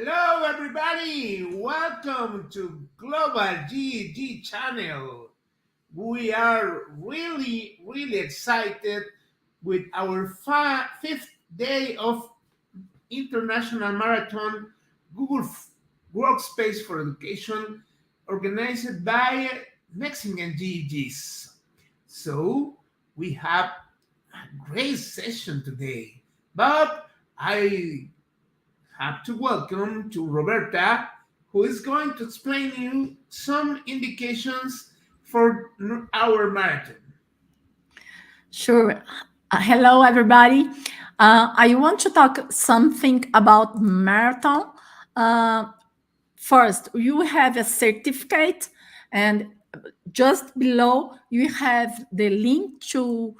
Hello, everybody. Welcome to Global GEG channel. We are really excited with our fifth day of International Marathon Google Workspace for Education organized by Mexican GEGs. So we have a great session today, but I have to welcome to Roberta, who is going to explain you some indications for our marathon. Sure. Hello, everybody. I want to talk something about marathon. Uh, First, you have a certificate, and just below you have the link to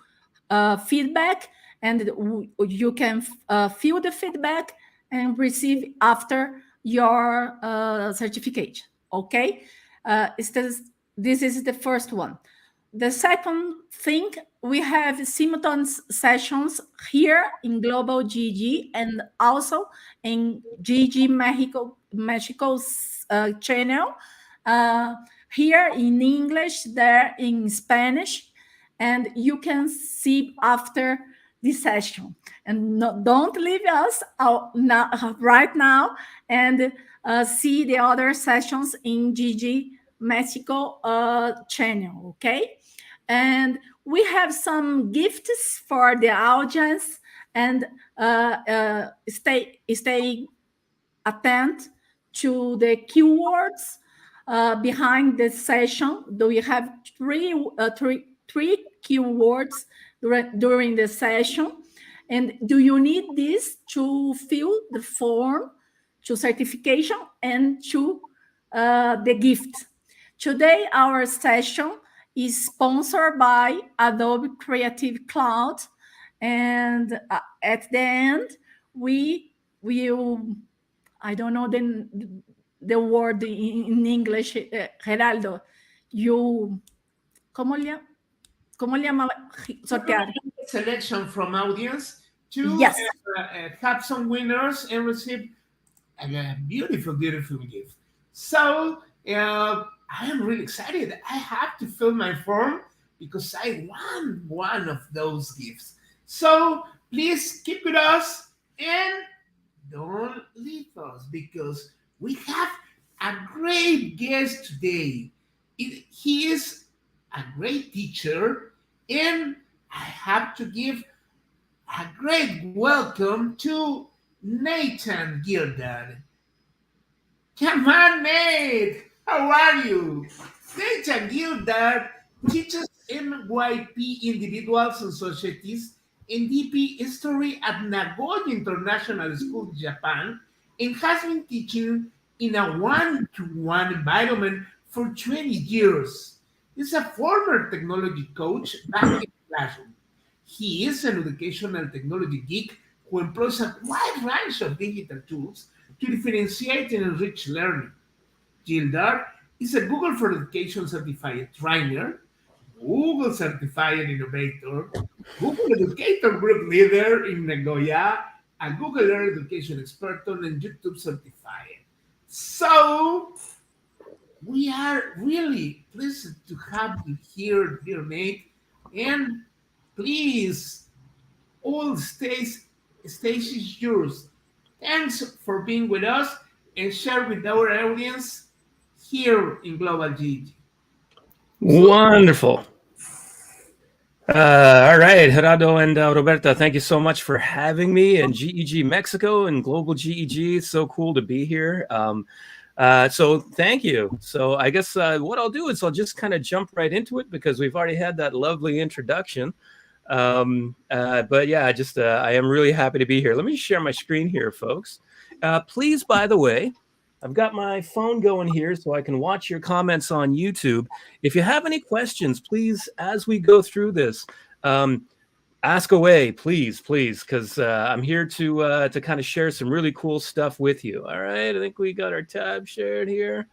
feedback, and you can fill the feedback and receive after your certificate. Okay, this is the first one. The second thing, we have simultaneous sessions here in Global GG and also in GG Mexico's channel. Uh, Here in English, there in Spanish, and you can see after the session. And no, don't leave us out now, right now, and see the other sessions in GG Mexico channel. Okay, and we have some gifts for the audience, and stay attent to the keywords behind the session. Do we have three keywords during the session? And do you need this to fill the form to certification and to the gift? Today, our session is sponsored by Adobe Creative Cloud. And at the end, we will, I don't know the word in English, Geraldo. You, ¿cómo le, cómo le llamaba? We're going Sortear. to make a selection from audience to Yes. have some winners and receive a beautiful gift. So I am really excited. I have to fill my form because I won one of those gifts. So please keep with us and don't leave us because we have a great guest today. He is a great teacher, and I have to give a great welcome to Nathan Gildad. Come on, Nate! How are you? Nathan Gildad teaches MYP individuals and societies in DP history at Nagoya International School, Japan, and has been teaching in a one-to-one environment for 20 years. He's a former technology coach back in the classroom. He is an educational technology geek who employs a wide range of digital tools to differentiate and enrich learning. Gildar is a Google for Education certified trainer, Google certified innovator, Google Educator Group leader in Nagoya, a Google Earth Education expert and YouTube certified. So we are really pleased to have you here, dear Nate, and please, all stage is yours. Thanks for being with us and share with our audience here in Global GG. So, Wonderful. All right, Gerardo and Roberta, thank you so much for having me in GEG Mexico and Global GEG. It's so cool to be here. So thank you. So I guess what I'll do is I'll just kind of jump right into it because we've already had that lovely introduction. But yeah, I am really happy to be here. Let me share my screen here, folks. Please, by the way, I've got my phone going here so I can watch your comments on YouTube. If you have any questions, please, as we go through this, ask away, please, because I'm here to kind of share some really cool stuff with you. All right, I think we got our tab shared here.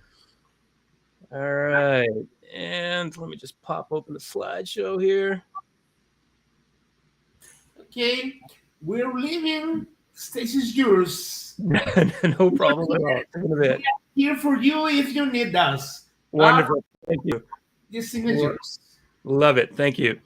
All right, and let me just pop open the slideshow here. okay, we're leaving Stage is yours. No problem at all. In a We bit. are here for you if you need us. Wonderful. Thank you. This thing is yours. Love it. Thank you.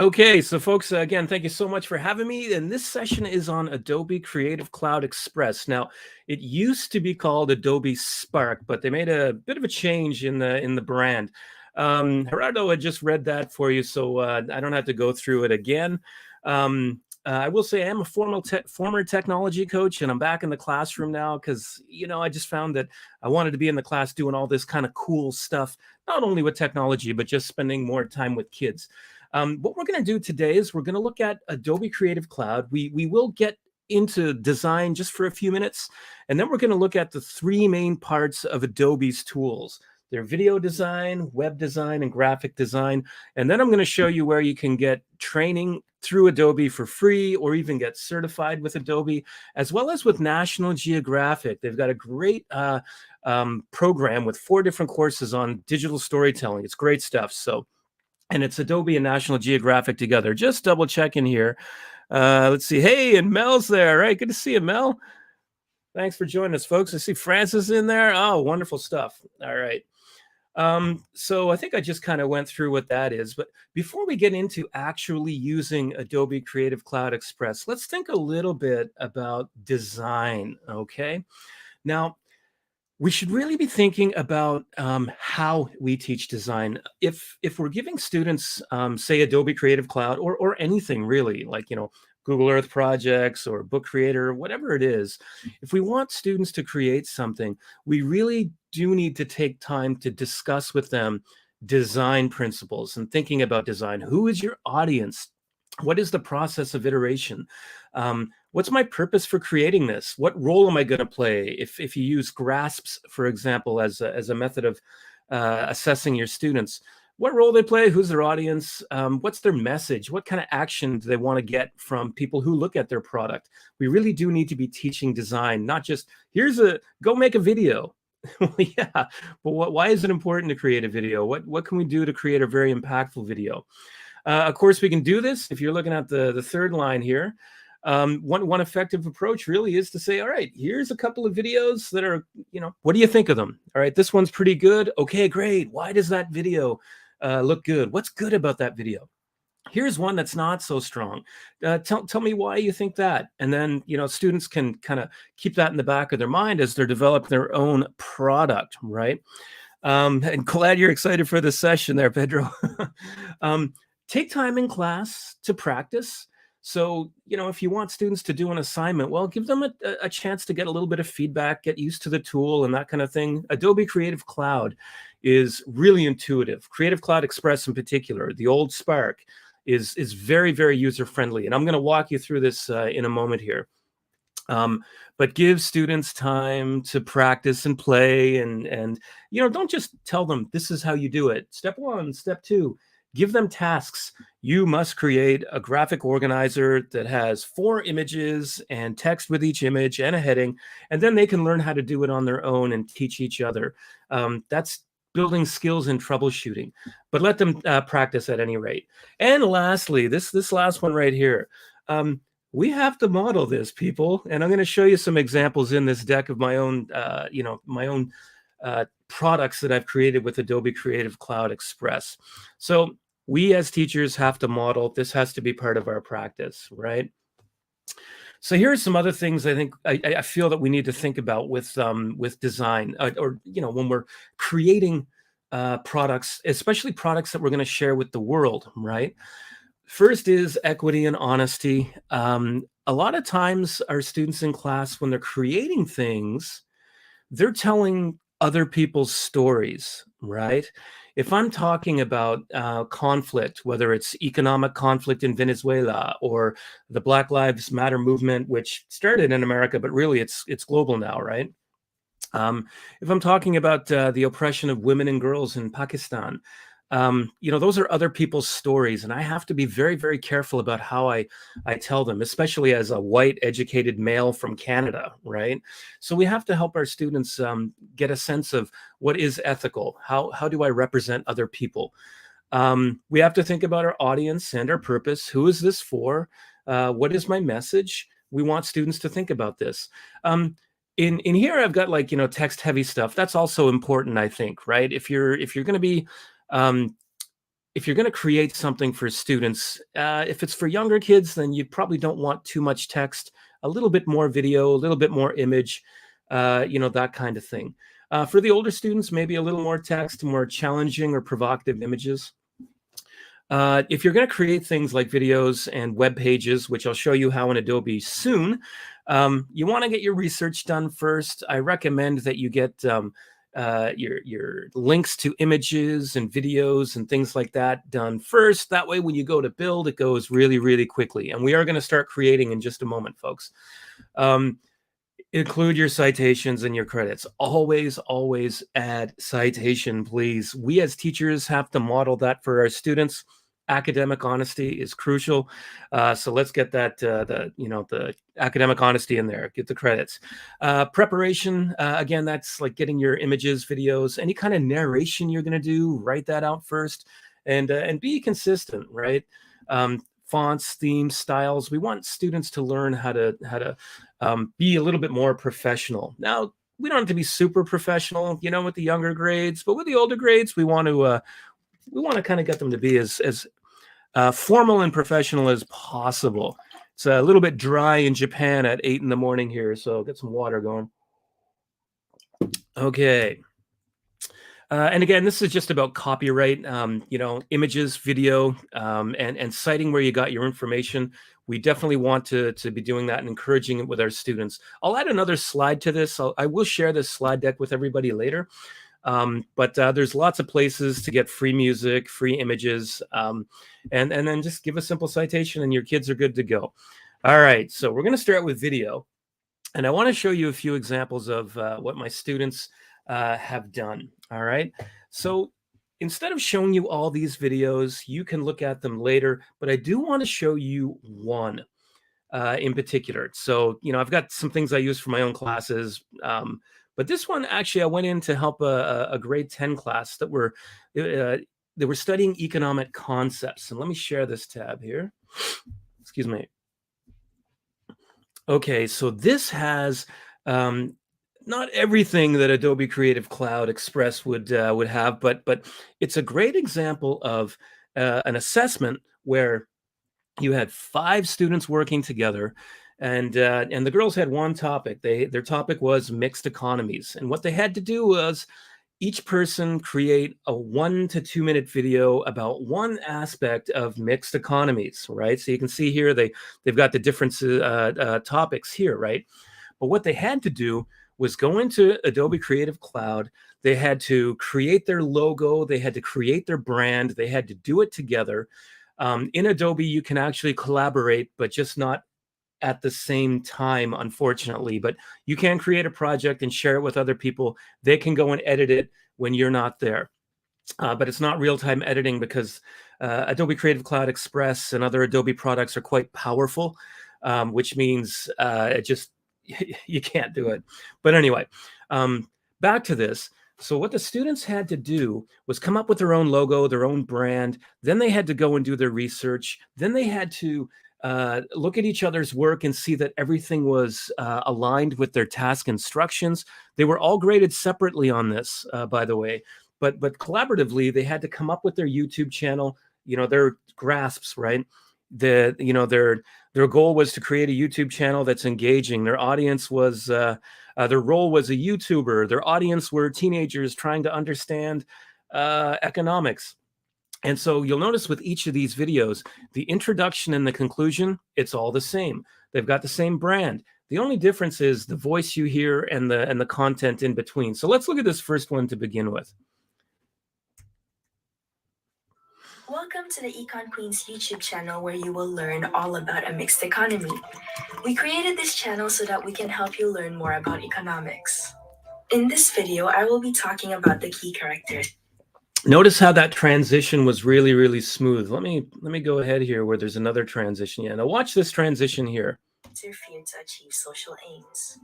Okay, so folks, again, thank you so much for having me. And this session is on Adobe Creative Cloud Express. Now, it used to be called Adobe Spark, but they made a bit of a change in the brand. Gerardo had just read that for you, so I don't have to go through it again. I will say I am a former technology coach, and I'm back in the classroom now because, I just found that I wanted to be in the class doing all this kind of cool stuff, not only with technology, but just spending more time with kids. What we're going to do today is we're going to look at Adobe Creative Cloud. We will get into design just for a few minutes, and then we're going to look at the three main parts of Adobe's tools. Their video design, web design, and graphic design. And then I'm going to show you where you can get training through Adobe for free or even get certified with Adobe, as well as with National Geographic. They've got a great program with 4 different courses on digital storytelling. It's great stuff. And it's Adobe and National Geographic together. Just double checking here. Let's see. Hey, and Mel's there. Right. Good to see you, Mel. Thanks for joining us, folks. I see Francis in there. Oh, wonderful stuff. All right. So I think I just kind of went through what that is. But before we get into actually using Adobe Creative Cloud Express, let's think a little bit about design. Okay. Now, we should really be thinking about how we teach design. If we're giving students, say, Adobe Creative Cloud or anything really, like, Google Earth projects or Book Creator, whatever it is, if we want students to create something, we really do need to take time to discuss with them design principles and thinking about design. Who is your audience? What is the process of iteration? What's my purpose for creating this? What role am I going to play? If you use grasps, for example, as a method of assessing your students, what role they play, who's their audience, what's their message, what kind of action do they want to get from people who look at their product? We really do need to be teaching design, not just go make a video. Well, yeah, but why is it important to create a video? What can we do to create a very impactful video? Of course, we can do this. If you're looking at the third line here, one effective approach really is to say, all right, here's a couple of videos that are, what do you think of them? All right, this one's pretty good. Okay, great. Why does that video look good? What's good about that video? Here's one that's not so strong. Tell me why you think that. And then, students can kind of keep that in the back of their mind as they're developing their own product, right? And glad you're excited for this session there, Pedro. Take time in class to practice. So, if you want students to do an assignment, well, give them a chance to get a little bit of feedback, get used to the tool and that kind of thing. Adobe Creative Cloud is really intuitive. Creative Cloud Express in particular, the old Spark, is very, very user-friendly. And I'm going to walk you through this in a moment here. But give students time to practice and play and don't just tell them this is how you do it. Step 1, step 2. Give them tasks. You must create a graphic organizer that has 4 images and text with each image and a heading, and then they can learn how to do it on their own and teach each other. That's building skills in troubleshooting, but let them practice at any rate. And lastly, this last one right here. We have to model this, people, and I'm going to show you some examples in this deck of my own, products that I've created with Adobe Creative Cloud Express. So we as teachers have to model. This has to be part of our practice, right? So here are some other things I think I feel that we need to think about with design, or when we're creating products, especially products that we're going to share with the world, right? First is equity and honesty. A lot of times our students in class, when they're creating things, they're telling other people's stories, right? If I'm talking about conflict, whether it's economic conflict in Venezuela or the Black Lives Matter movement, which started in America, but really it's global now, right? If I'm talking about the oppression of women and girls in Pakistan, those are other people's stories, and I have to be very, very careful about how I tell them, especially as a white, educated male from Canada, right? So we have to help our students get a sense of what is ethical. How do I represent other people? We have to think about our audience and our purpose. Who is this for? What is my message? we want students to think about this. In here, I've got like, text heavy stuff. That's also important, I think, right? If you're going to be, if you're going to create something for students, if it's for younger kids, then you probably don't want too much text, a little bit more video, a little bit more image, that kind of thing. For the older students, maybe a little more text, more challenging or provocative images. If you're going to create things like videos and web pages, which I'll show you how in Adobe soon, you want to get your research done first. I recommend that you get your links to images and videos and things like that done first. That way, when you go to build, it goes really, really quickly. And we are going to start creating in just a moment, folks. Include your citations and your credits. Always, always add citation, please. We as teachers have to model that for our students. Academic honesty is crucial. So let's get that, the academic honesty in there, get the credits. Preparation, again, that's like getting your images, videos, any kind of narration you're gonna do, write that out first and be consistent, right? Fonts, themes, styles. We want students to learn how to be a little bit more professional. Now, we don't have to be super professional, with the younger grades, but with the older grades, we want to kind of get them to be as formal and professional as possible. It's a little bit dry in Japan at 8 in the morning here, so get some water going. Okay. And again, this is just about copyright, images, video, and citing where you got your information. We definitely want to be doing that and encouraging it with our students. I'll add another slide to this. I will share this slide deck with everybody later. But there's lots of places to get free music, free images, and then just give a simple citation and your kids are good to go. All right, so we're going to start with video. And I want to show you a few examples of what my students have done. All right, so instead of showing you all these videos, you can look at them later, but I do want to show you one in particular. So, I've got some things I use for my own classes, but this one, actually, I went in to help a grade 10 class that they were studying economic concepts. And let me share this tab here. Excuse me. Okay, so this has not everything that Adobe Creative Cloud Express would have, but it's a great example of an assessment where you had 5 students working together, and the girls had one topic. Their topic was mixed economies, and what they had to do was each person create a 1 to 2 minute video about one aspect of mixed economies, right? So you can see here they've got the different topics here, right? But what they had to do was go into Adobe Creative Cloud. They had to create their logo. They had to create their brand. They had to do it together. In Adobe, you can actually collaborate, but just not at the same time, unfortunately. But you can create a project and share it with other people. They can go and edit it when you're not there. But it's not real-time editing because Adobe Creative Cloud Express and other Adobe products are quite powerful, which means you can't do it. But anyway, back to this. So what the students had to do was come up with their own logo, their own brand. Then they had to go and do their research. Then they had to look at each other's work and see that everything was aligned with their task instructions. They were all graded separately on this, by the way. But collaboratively, they had to come up with their YouTube channel, their grasps, right? Their goal was to create a YouTube channel that's engaging. Their audience was, their role was a YouTuber. Their audience were teenagers trying to understand economics. And so you'll notice with each of these videos, the introduction and the conclusion, it's all the same. They've got the same brand. The only difference is the voice you hear and the content in between. So let's look at this first one to begin with. Welcome to the Econ Queen's YouTube channel where you will learn all about a mixed economy. We created this channel so that we can help you learn more about economics. In this video, I will be talking about the key characters. Notice how that transition was really, really smooth. Let me go ahead here where there's another transition. Yeah, now watch this transition here. Interfere to achieve social aims.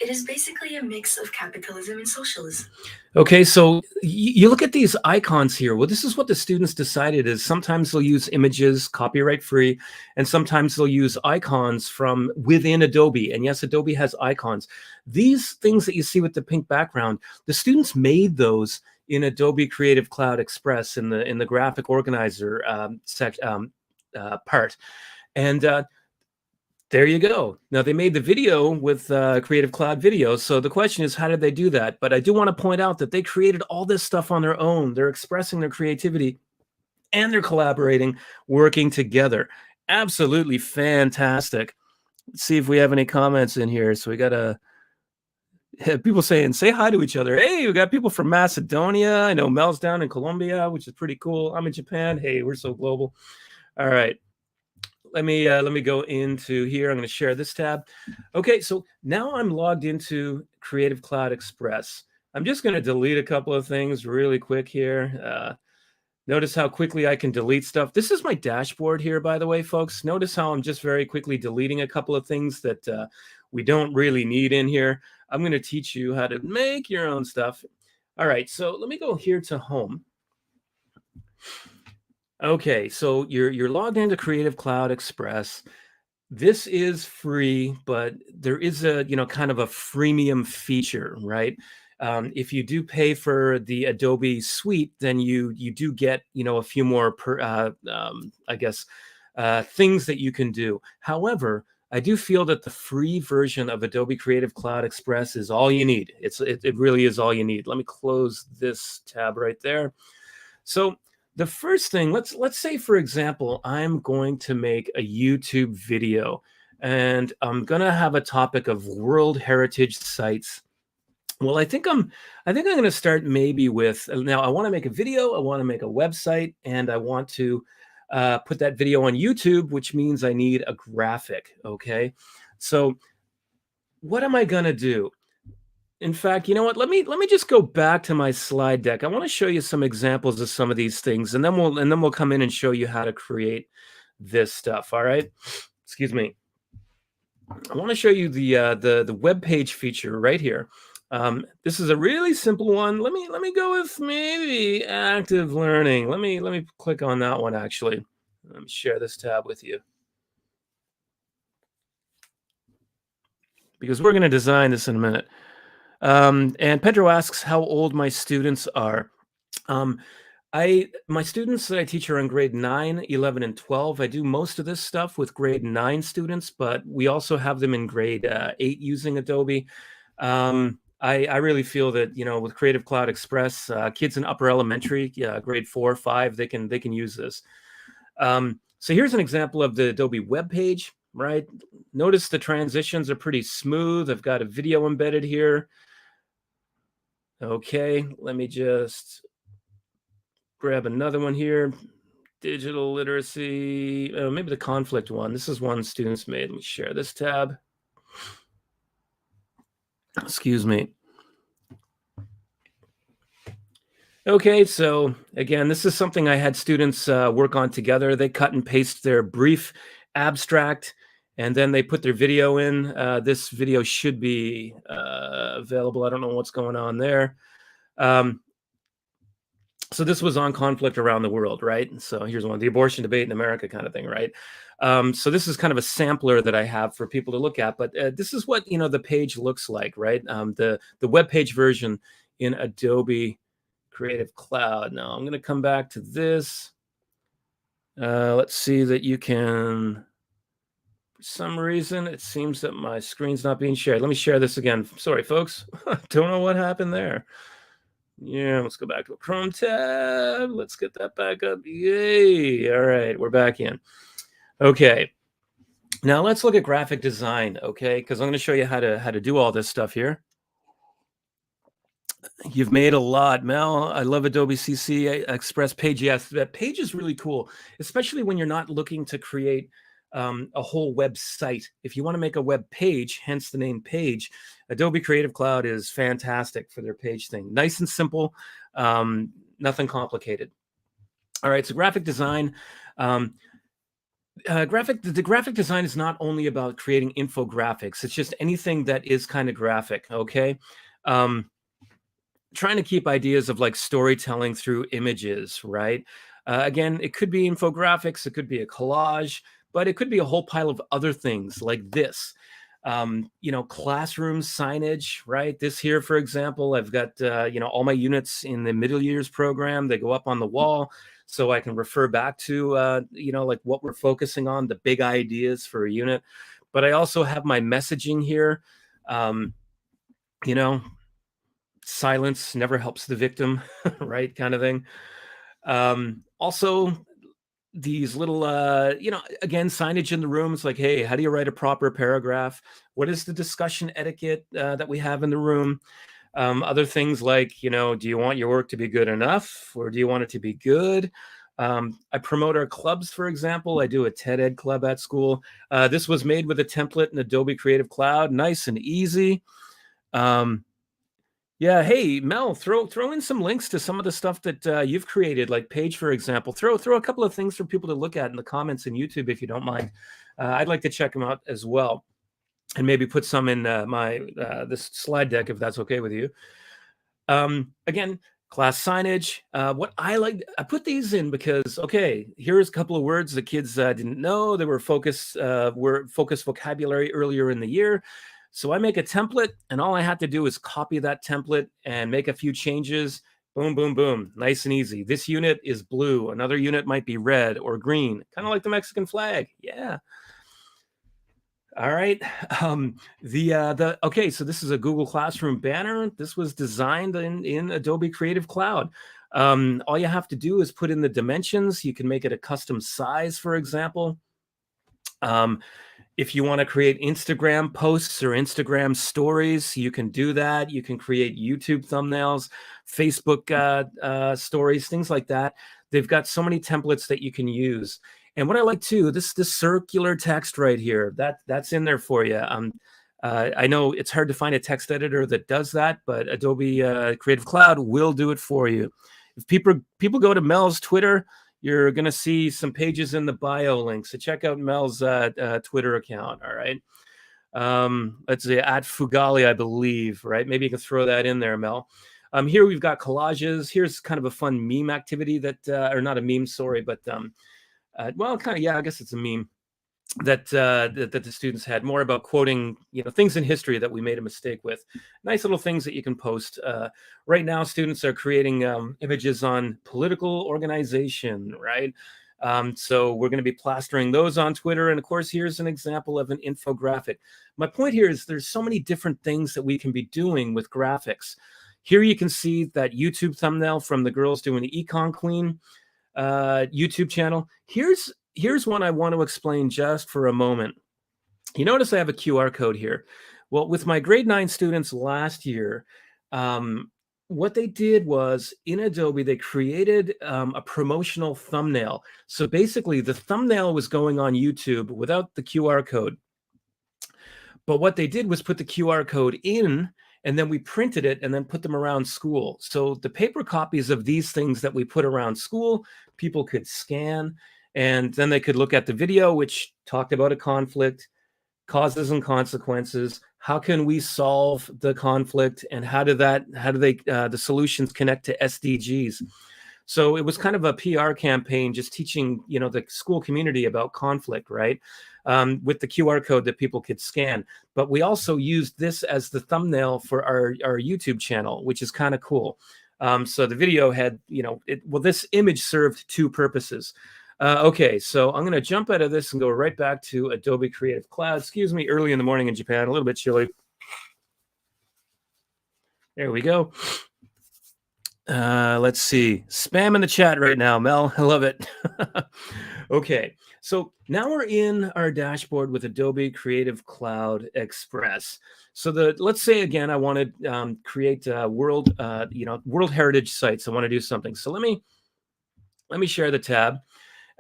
It is basically a mix of capitalism and socialism. Okay, so you look at these icons here. Well, this is what the students decided is sometimes they'll use images copyright free, and sometimes they'll use icons from within Adobe. And yes, Adobe has icons. These things that you see with the pink background, the students made those in Adobe Creative Cloud Express in the graphic organizer part. And there you go. Now they made the video with Creative Cloud Video. So the question is, how did they do that? But I do want to point out that they created all this stuff on their own. They're expressing their creativity and they're collaborating, working together. Absolutely fantastic. Let's see if we have any comments in here. So we got people saying, say hi to each other. Hey, we got people from Macedonia. I know Mel's down in Colombia, which is pretty cool. I'm in Japan. Hey, we're so global. All right. Let me go into here. I'm going to share this tab. Okay, so now I'm logged into Creative Cloud Express. I'm just going to delete a couple of things really quick here. Notice how quickly I can delete stuff. This is my dashboard here, by the way, folks. Notice how I'm just very quickly deleting a couple of things that we don't really need in here. I'm going to teach you how to make your own stuff. All right, so let me go here to home. Okay, so you're logged into Creative Cloud Express. This is free, but there is a kind of a freemium feature, right? If you do pay for the Adobe suite, then you do get a few more I guess things that you can do. However, I do feel that the free version of Adobe Creative Cloud Express is all you need. It really is all you need. Let me close this tab right there. So the first thing, let's say, for example, I'm going to make a YouTube video and I'm going to have a topic of World Heritage Sites. Well, I think I'm going to start maybe with, now I want to make a video, I want to make a website, and I want to put that video on YouTube, which means I need a graphic, okay? So what am I going to do? In fact, you know what? Let me just go back to my slide deck. I want to show you some examples of some of these things, and then we'll come in and show you how to create this stuff. All right. Excuse me. I want to show you the web page feature right here. This is a really simple one. Let me go with maybe active learning. Let me click on that one actually. Let me share this tab with you, because we're going to design this in a minute. And Pedro asks how old my students are. My students that I teach are in grade 9, 11, and 12. I do most of this stuff with grade 9 students, but we also have them in grade 8 using Adobe. I really feel that, with Creative Cloud Express, kids in upper elementary, grade 4 or 5, they can use this. So here's an example of the Adobe web page, right? Notice the transitions are pretty smooth. I've got a video embedded here. Okay, let me just grab another one here. Digital literacy, maybe the conflict one. This is one students made. Let me share this tab. Excuse me. Okay, so again, this is something I had students work on together. They cut and paste their brief abstract, and then they put their video in. This video should be available. I don't know what's going on there. So this was on conflict around the world, right? So here's one, the abortion debate in America kind of thing, right? So this is kind of a sampler that I have for people to look at, but this is what, the page looks like, right? The web page version in Adobe Creative Cloud. Now I'm going to come back to this. Let's see that you can, for some reason, it seems that my screen's not being shared. Let me share this again. Sorry, folks. Don't know what happened there. Yeah, let's go back to a Chrome tab. Let's get that back up. Yay. All right, we're back in. Okay. Now let's look at graphic design, okay? Because I'm going to show you how to do all this stuff here. You've made a lot, Mel. I love Adobe CC Express Page. Yes, that page is really cool, especially when you're not looking to create a whole website. If you want to make a web page, hence the name page, Adobe Creative Cloud is fantastic for their page thing. Nice and simple, nothing complicated. All right, so graphic design. The graphic design is not only about creating infographics. It's just anything that is kind of graphic. Okay. Um, Trying to keep ideas of like storytelling through images, right? Again, it could be infographics, it could be a collage, but it could be a whole pile of other things like this. Classroom signage, right? This here, for example, I've got, all my units in the middle years program. They go up on the wall so I can refer back to, like what we're focusing on, the big ideas for a unit. But I also have my messaging here. Um, you know, Silence never helps the victim, right? Kind of thing. Also, these little, again, signage in the room. It's like, hey, how do you write a proper paragraph? What is the discussion etiquette that we have in the room? Other things like, do you want your work to be good enough or do you want it to be good? I promote our clubs, for example. I do a TED Ed club at school. This was made with a template in Adobe Creative Cloud, nice and easy. Yeah, hey Mel, throw in some links to some of the stuff that you've created, like Paige, for example. Throw a couple of things for people to look at in the comments in YouTube if you don't mind. I'd like to check them out as well, and maybe put some in my this slide deck if that's okay with you. Again, class signage. What I put these in because here's a couple of words the kids didn't know. They were focused vocabulary earlier in the year. So I make a template, and all I had to do is copy that template and make a few changes. Boom, boom, boom. Nice and easy. This unit is blue. Another unit might be red or green, kind of like the Mexican flag. Yeah. All right. So this is a Google Classroom banner. This was designed in Adobe Creative Cloud. All you have to do is put in the dimensions. You can make it a custom size, for example. If you want to create Instagram posts or Instagram stories, you can do that. You can create YouTube thumbnails, Facebook stories, things like that. They've got so many templates that you can use. And what I like too, this circular text right here, that's in there for you. I know it's hard to find a text editor that does that, but Adobe Creative Cloud will do it for you. If people go to Mel's Twitter, you're going to see some pages in the bio link. So check out Mel's Twitter account. All right. Let's see, at Fugali, I believe, right? Maybe you can throw that in there, Mel. Here we've got collages. Here's kind of a fun meme activity or not a meme, sorry, but I guess it's a meme that the students had, more about quoting, things in history that we made a mistake with. Nice little things that you can post. Right now, students are creating images on political organization, right? So we're going to be plastering those on Twitter. And of course, here's an example of an infographic. My point here is there's so many different things that we can be doing with graphics. Here you can see that YouTube thumbnail from the Girls Doing the Econ Queen YouTube channel. Here's one I want to explain just for a moment. You notice I have a QR code here. Well, with my grade 9 students last year, what they did was in Adobe, they created a promotional thumbnail. So basically the thumbnail was going on YouTube without the QR code. But what they did was put the QR code in, and then we printed it and then put them around school. So the paper copies of these things that we put around school, people could scan, and then they could look at the video, which talked about a conflict, causes and consequences. How can we solve the conflict, and how do the solutions connect to SDGs? So it was kind of a PR campaign, just teaching, the school community about conflict, right? With the QR code that people could scan. But we also used this as the thumbnail for our YouTube channel, which is kind of cool. So the video had, this image served two purposes. Okay, so I'm going to jump out of this and go right back to Adobe Creative Cloud. Excuse me, early in the morning in Japan, a little bit chilly. There we go. Let's see. Spam in the chat right now, Mel. I love it. Okay, so now we're in our dashboard with Adobe Creative Cloud Express. So let's say again, I want to create a world heritage sites. I want to do something. So let me share the tab.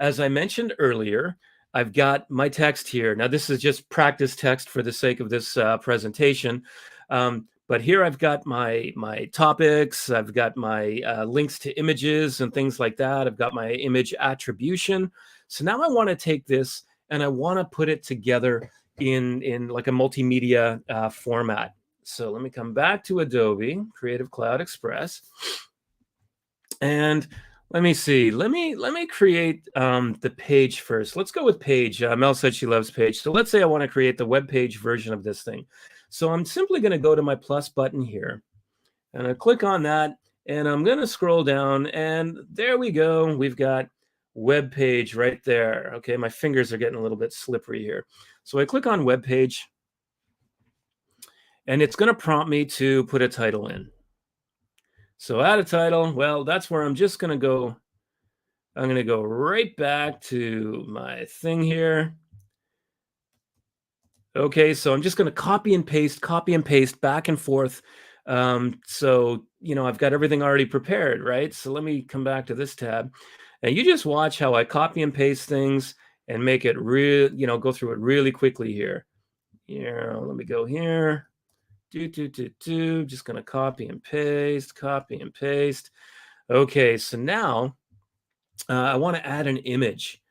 As I mentioned earlier, I've got my text here. Now, this is just practice text for the sake of this presentation. But here I've got my topics. I've got my links to images and things like that. I've got my image attribution. So now I want to take this and I want to put it together in like a multimedia format. So let me come back to Adobe Creative Cloud Express, and let me see. Let me create the page first. Let's go with page. Mel said she loves page. So let's say I want to create the web page version of this thing. So I'm simply going to go to my plus button here, and I click on that, and I'm going to scroll down, and there we go. We've got web page right there. Okay, my fingers are getting a little bit slippery here. So I click on web page, and it's going to prompt me to put a title in. So add a title. Well, that's where I'm just going to go. I'm going to go right back to my thing here. Okay, so I'm just going to copy and paste back and forth. So, I've got everything already prepared, right? So let me come back to this tab. And you just watch how I copy and paste things and make it go through it really quickly here. Let me go here. Just going to copy and paste. Okay, so now I want to add an image.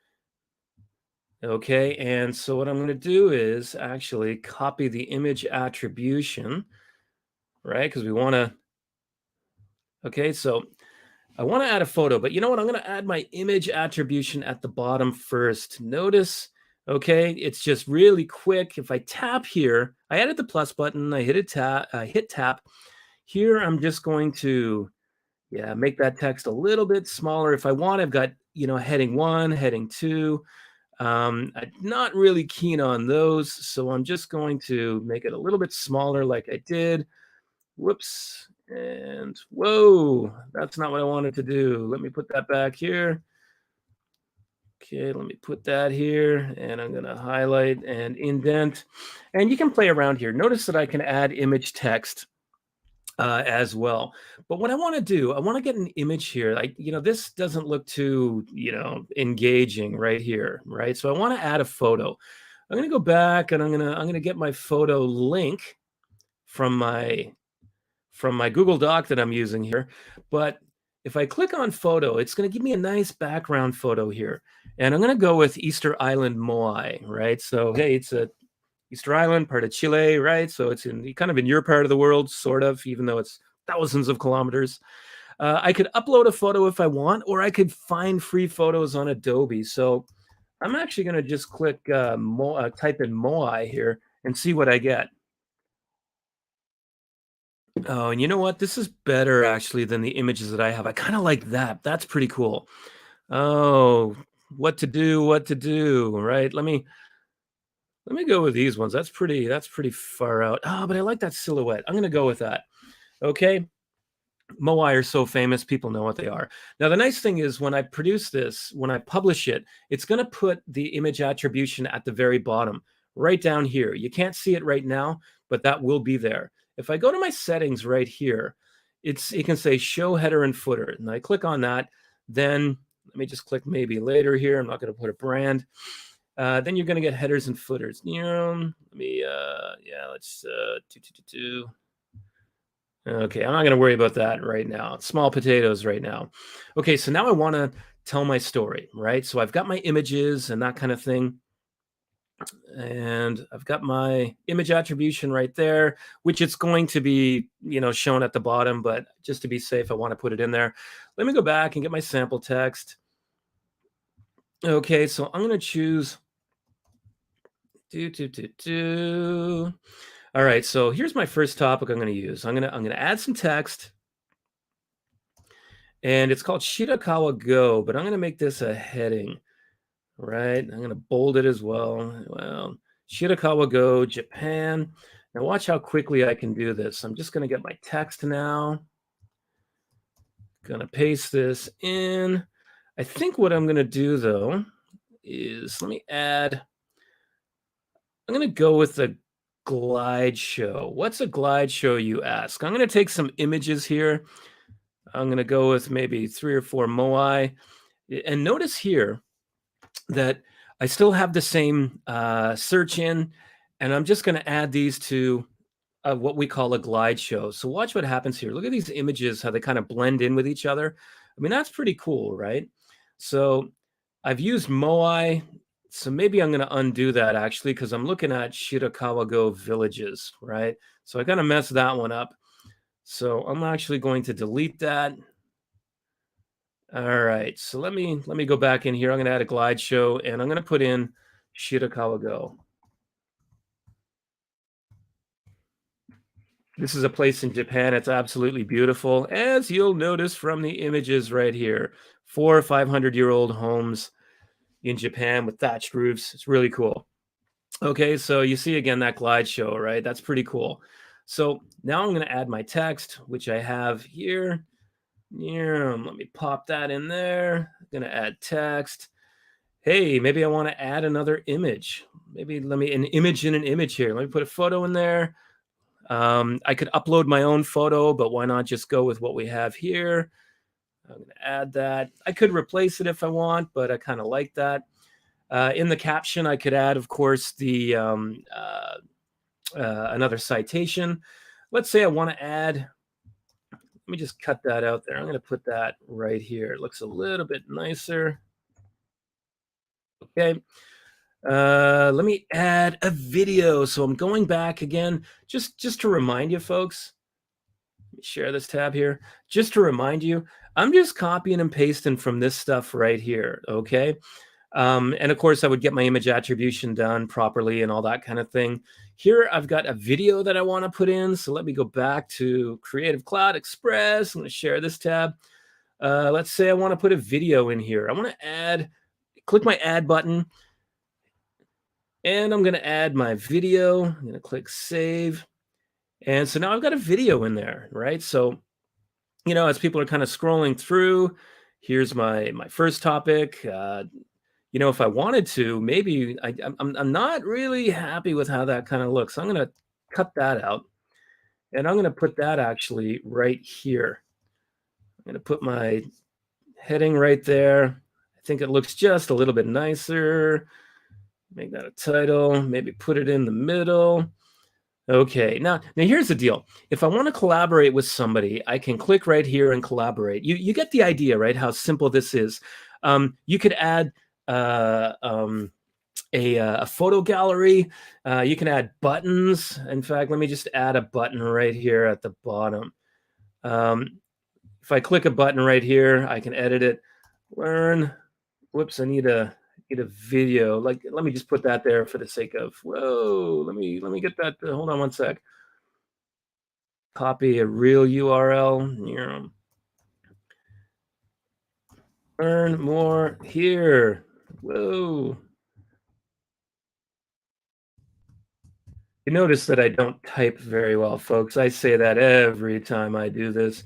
Okay, and so what I'm going to do is actually copy the image attribution, right? Because we want to, okay, so I want to add a photo, but you know what? I'm going to add my image attribution at the bottom first. Notice, okay, it's just really quick. If I tap here, I added the plus button, I hit tap. Here, I'm just going to, make that text a little bit smaller. If I want, I've got, heading 1, heading 2. I'm not really keen on those, so I'm just going to make it a little bit smaller like I did. Whoops, and whoa, that's not what I wanted to do. Let me put that back here. Okay, let me put that here, and I'm going to highlight and indent. And you can play around here. Notice that I can add image text as well. But what I want to do, I want to get an image here. This doesn't look too, engaging right here, right? So I want to add a photo. I'm going to go back, and I'm going to get my photo link from my Google Doc that I'm using here. But if I click on photo, it's going to give me a nice background photo here. And I'm going to go with Easter Island Moai, right? So, hey, it's a Easter Island, part of Chile, right? So it's kind of in your part of the world, sort of, even though it's thousands of kilometers. I could upload a photo if I want, or I could find free photos on Adobe. So I'm actually going to just click type in Moai here and see what I get. Oh, and you know what? This is better actually than the images that I have. I kind of like that. That's pretty cool. Oh, what to do, right? Let me go with these ones. That's pretty far out. Oh, but I like that silhouette. I'm going to go with that. Okay. Moai are so famous, people know what they are. Now, the nice thing is when I produce this, when I publish it, it's going to put the image attribution at the very bottom, right down here. You can't see it right now, but that will be there. If I go to my settings right here, it can say show header and footer. And I click on that. Then let me just click maybe later here. I'm not going to put a brand. Then you're going to get headers and footers. Let me, let's do. Okay, I'm not going to worry about that right now. Small potatoes right now. Okay, so now I want to tell my story, right? So I've got my images and that kind of thing. And I've got my image attribution right there, which it's going to be, shown at the bottom, but just to be safe, I want to put it in there. Let me go back and get my sample text. Okay, so I'm going to choose All right, so here's my first topic I'm going to use. I'm going to add some text, and it's called Shirakawa Go, but I'm going to make this a heading, right? I'm going to bold it as well. Well, Shirakawa Go, Japan. Now watch how quickly I can do this. I'm just going to get my text now. Going to paste this in. I think what I'm going to do though is let me add. I'm going to go with the glide show. What's a glide show, you ask? I'm going to take some images here. I'm going to go with maybe 3 or 4 moai. And notice here that I still have the same search in, and I'm just going to add these to what we call a glide show. So watch what happens here. Look at these images, how they kind of blend in with each other. I mean, that's pretty cool, right? So I've used moai So maybe I'm going to undo that actually, because I'm looking at Shirakawa-go villages, right? So I kind of messed that one up. So I'm actually going to delete that. All right, so let me go back in here. I'm going to add a glide show, and I'm going to put in Shirakawa-go. This is a place in Japan. It's absolutely beautiful, as you'll notice from the images right here. 400 or 500-year-old homes in Japan with thatched roofs. It's really cool. Okay, so you see again that glide show, right? That's pretty cool. So now I'm going to add my text, which I have here. Yeah, let me pop that in there. I'm going to add text. Hey, maybe I want to add another image. Maybe an image in an image here. Let me put a photo in there. I could upload my own photo, but why not just go with what we have here? I'm going to add that. I could replace it if I want, but I kind of like that. In the caption, I could add, of course, the another citation. Let's say I want to add, let me just cut that out there. I'm going to put that right here. It looks a little bit nicer. Okay. Let me add a video. So I'm going back again, just to remind you folks. Let me share this tab here. Just to remind you, I'm just copying and pasting from this stuff right here. Okay. And of course, I would get my image attribution done properly and all that kind of thing. Here, I've got a video that I want to put in. So let me go back to Creative Cloud Express. I'm going to share this tab. Let's say I want to put a video in here. I want to add, click my add button. And I'm going to add my video. I'm going to click save. And so now I've got a video in there, right? So, you know, as people are kind of scrolling through, here's my first topic. You know, if I wanted to, maybe I'm not really happy with how that kind of looks. So I'm going to cut that out. And I'm going to put that actually right here. I'm going to put my heading right there. I think it looks just a little bit nicer. Make that a title, maybe put it in the middle. Okay, now here's the deal. If I want to collaborate with somebody, I can click right here and collaborate. You get the idea, right? How simple this is. You could add a photo gallery. You can add buttons. In fact, let me just add a button right here at the bottom. If I click a button right here, I can edit it. Learn. Whoops, I need a video. Like, let me just put that there for the sake of, whoa, let me get that. Hold on one sec. Copy a real URL. Learn more here. Whoa. You notice that I don't type very well, folks. I say that every time I do this.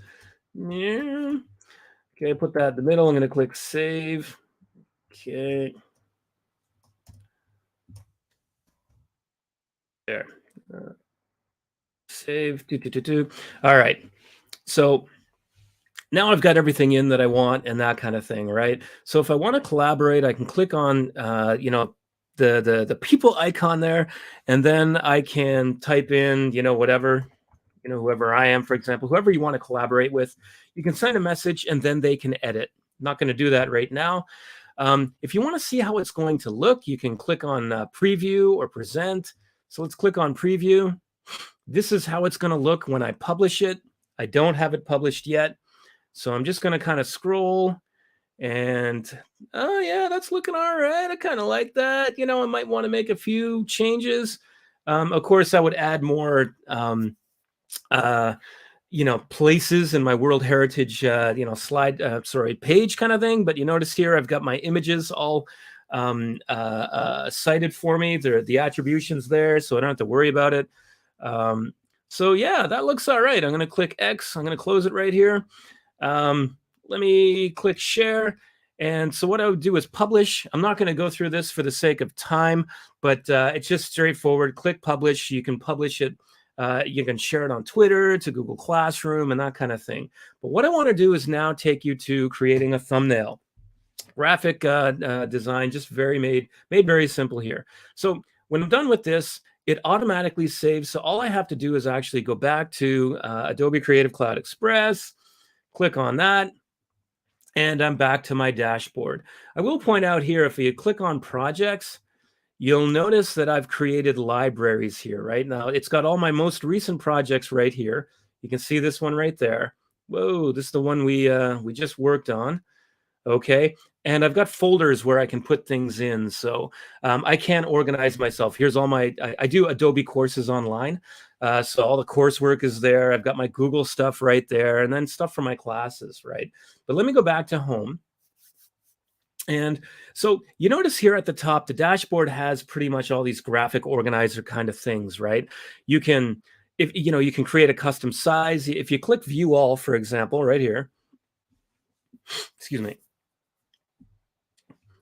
Yeah. Okay, put that in the middle. I'm going to click save. Okay. There. Save. All right. So now I've got everything in that I want and that kind of thing, right? So if I want to collaborate, I can click on, you know, the people icon there, and then I can type in, you know, whatever, you know, whoever I am, for example, whoever you want to collaborate with. You can send a message and then they can edit. I'm not going to do that right now. If you want to see how it's going to look, you can click on preview or present. So let's click on preview. This is how it's going to look when I publish it. I don't have it published yet. So I'm just going to kind of scroll and, oh yeah, that's looking all right. I kind of like that. You know, I might want to make a few changes. Of course, I would add more, you know, places in my World Heritage, you know, page kind of thing. But you notice here, I've got my images all cited for me. The attributions there, so I don't have to worry about it. So yeah, that looks all right. I'm going to click X. I'm going to close it right here. Let me click share. And so what I would do is publish. I'm not going to go through this for the sake of time, but it's just straightforward. Click publish. You can publish it. You can share it on Twitter, to Google Classroom, and that kind of thing. But what I want to do is now take you to creating a thumbnail. Graphic design, just made very simple here. So when I'm done with this, it automatically saves. So all I have to do is actually go back to Adobe Creative Cloud Express, click on that, And I'm back to my dashboard. I will point out here, if you click on projects, you'll notice that I've created libraries here. Right now, it's got all my most recent projects right here. You can see this one right there. Whoa, this is the one we just worked on. Okay, and I've got folders where I can put things in. So I can organize myself. Here's all my, I do Adobe courses online. So all the coursework is there. I've got my Google stuff right there, and then stuff for my classes, right? But let me go back to home. And so you notice here at the top, the dashboard has pretty much all these graphic organizer kind of things, right? You can, if you know, you can create a custom size. If you click view all, for example, right here, excuse me,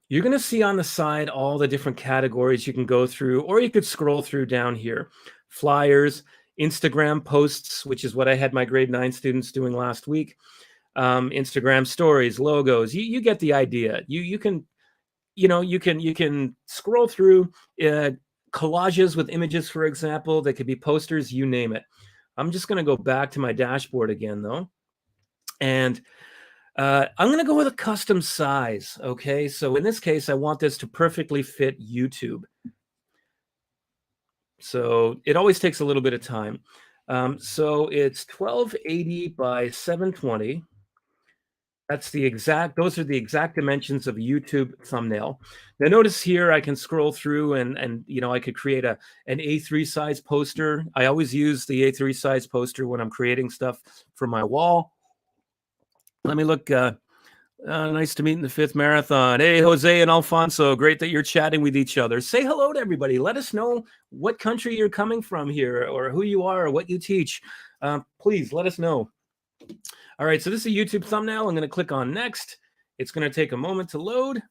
you're going to see on the side all the different categories you can go through, or you could scroll through down here. Flyers, Instagram posts, which is what I had my grade 9 students doing last week. Instagram stories, logos. You get the idea. You can, you can scroll through collages with images, for example. They could be posters, you name it. I'm just going to go back to my dashboard again, though, and I'm going to go with a custom size. Okay, so in this case, I want this to perfectly fit YouTube. So it always takes a little bit of time. So it's 1280 by 720. Those are the exact dimensions of a YouTube thumbnail. Now notice here, I can scroll through and I could create an A3 size poster. I always use the A3 size poster when I'm creating stuff for my wall. Let me look. Nice to meet in the 5th marathon. Hey, Jose and Alfonso, great that you're chatting with each other. Say hello to everybody. Let us know what country you're coming from here, or who you are, or what you teach. Please let us know. All right, so this is a YouTube thumbnail. I'm going to click on next. It's going to take a moment to load.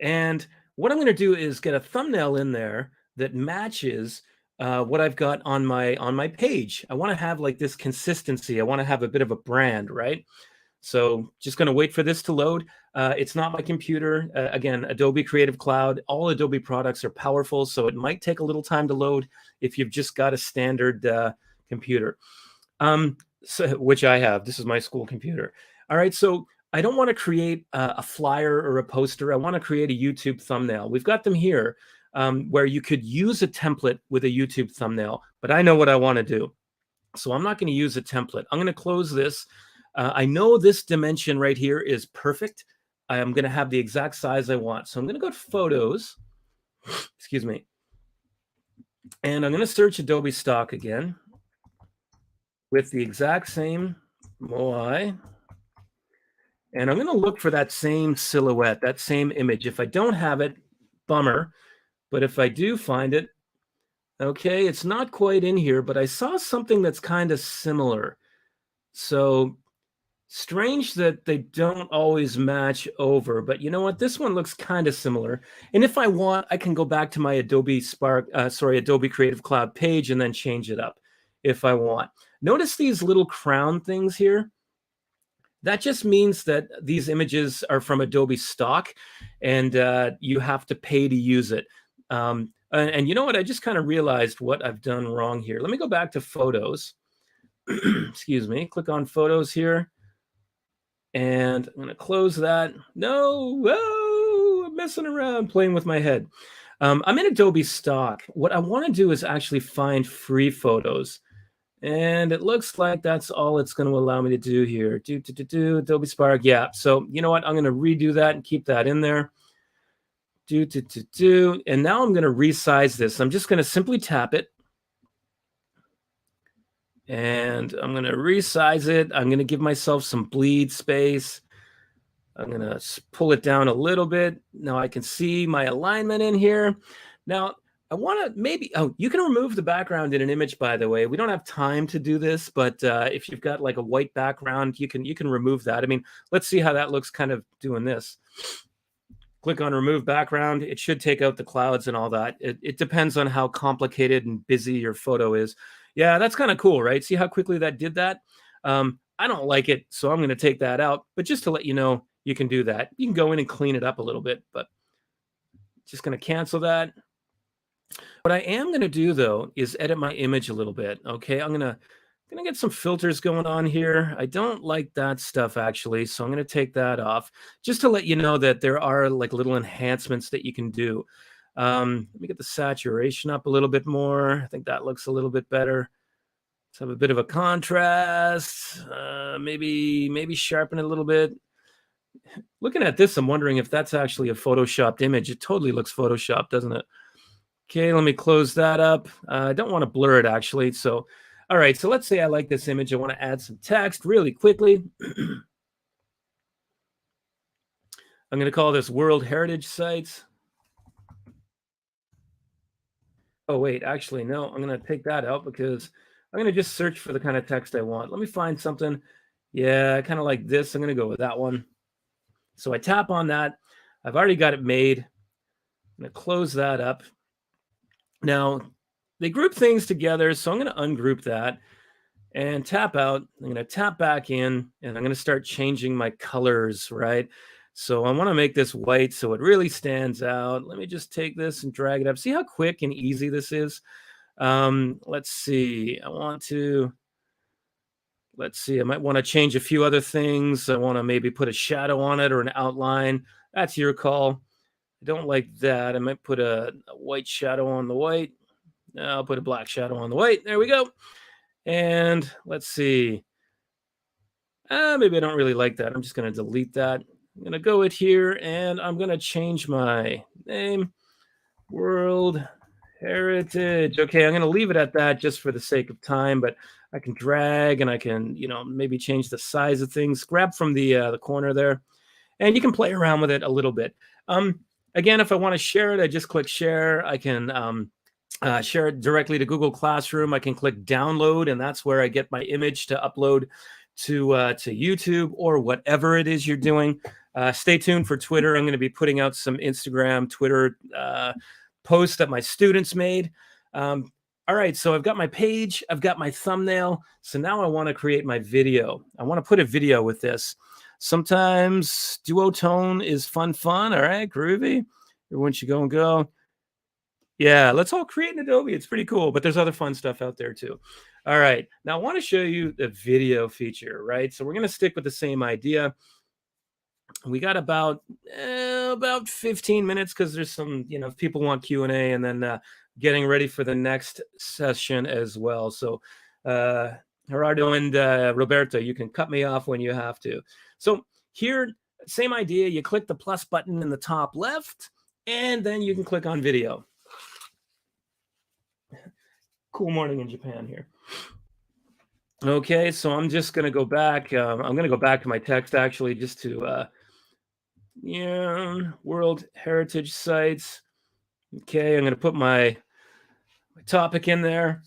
And what I'm going to do is get a thumbnail in there that matches what I've got on my page. I want to have like this consistency. I want to have a bit of a brand, right? So just going to wait for this to load. It's not my computer. Again, Adobe Creative Cloud. All Adobe products are powerful, so it might take a little time to load if you've just got a standard computer, which I have. This is my school computer. All right, so I don't want to create a flyer or a poster. I want to create a YouTube thumbnail. We've got them here where you could use a template with a YouTube thumbnail, but I know what I want to do. So I'm not going to use a template. I'm going to close this. I know this dimension right here is perfect. I am going to have the exact size I want. So I'm going to go to Photos, excuse me, and I'm going to search Adobe Stock again with the exact same MOI. And I'm going to look for that same silhouette, that same image. If I don't have it, bummer. But if I do find it, okay, it's not quite in here, but I saw something that's kind of similar. So strange that they don't always match over, but you know what? This one looks kind of similar. And if I want, I can go back to my Adobe Creative Cloud page and then change it up if I want. Notice these little crown things here. That just means that these images are from Adobe Stock, and you have to pay to use it. And you know what? I just kind of realized what I've done wrong here. Let me go back to Photos. Excuse me. Click on Photos here. And I'm going to close that. No, I'm messing around, playing with my head. I'm in Adobe Stock. What I want to do is actually find free photos. And it looks like that's all it's going to allow me to do here. Adobe Spark. Yeah. So you know what? I'm going to redo that and keep that in there. And now I'm going to resize this. I'm just going to simply tap it. And I'm going to resize it. I'm going to give myself some bleed space. I'm going to pull it down a little bit. Now I can see my alignment in here. Now I want to you can remove the background in an image, by the way. We don't have time to do this, but if you've got like a white background, you can remove that. I mean, let's see how that looks kind of doing this. Click on remove background. It should take out the clouds and all that. It depends on how complicated and busy your photo is. Yeah, that's kind of cool, right? See how quickly that did that? I don't like it, so I'm going to take that out. But just to let you know, you can do that. You can go in and clean it up a little bit, but just going to cancel that. What I am going to do, though, is edit my image a little bit, okay? I'm going to Gonna get some filters going on here. I don't like that stuff actually, so I'm gonna take that off just to let you know that there are like little enhancements that you can do. Let me get the saturation up a little bit more. I think that looks a little bit better. Let's have a bit of a contrast. Maybe sharpen it a little bit. Looking at this, I'm wondering if that's actually a photoshopped image. It totally looks photoshopped, doesn't it? Okay, let me close that up. I don't want to blur it actually. So, all right, so let's say I like this image. I want to add some text really quickly. I'm going to call this World Heritage Sites. Oh, wait, actually, no, I'm going to take that out because I'm going to just search for the kind of text I want. Let me find something. Yeah, kind of like this. I'm going to go with that one. So I tap on that. I've already got it made. I'm going to close that up. Now, they group things together, so I'm going to ungroup that and tap out. I'm going to tap back in, and I'm going to start changing my colors, right? So I want to make this white so it really stands out. Let me just take this and drag it up. See how quick and easy this is? Let's see. I might want to change a few other things. I want to maybe put a shadow on it or an outline. That's your call. I don't like that. I might put a white shadow on the white. I'll put a black shadow on the white. There we go. And let's see. Maybe I don't really like that. I'm just going to delete that. I'm going to go it here, and I'm going to change my name. World Heritage. Okay, I'm going to leave it at that just for the sake of time, but I can drag and I can, maybe change the size of things. Grab from the corner there, and you can play around with it a little bit. Again, if I want to share it, I just click share. I can share it directly to Google Classroom. I can click download, and that's where I get my image to upload to YouTube or whatever it is you're doing. Stay tuned for Twitter. I'm going to be putting out some Instagram, Twitter posts that my students made. All right, so I've got my page, I've got my thumbnail. So now I want to create my video. I want to put a video with this. Sometimes duotone is fun. All right, groovy. Everyone should go. Yeah, let's all create an Adobe. It's pretty cool, but there's other fun stuff out there too. All right, now I want to show you the video feature, right? So we're going to stick with the same idea. We got about 15 minutes because there's some, if people want Q&A, and then getting ready for the next session as well. So Gerardo and Roberto, you can cut me off when you have to. So here, same idea. You click the plus button in the top left, and then you can click on video. Cool morning in Japan here. Okay, so I'm just going to go back. I'm going to go back to my text, actually, just to, World Heritage Sites. Okay, I'm going to put my topic in there.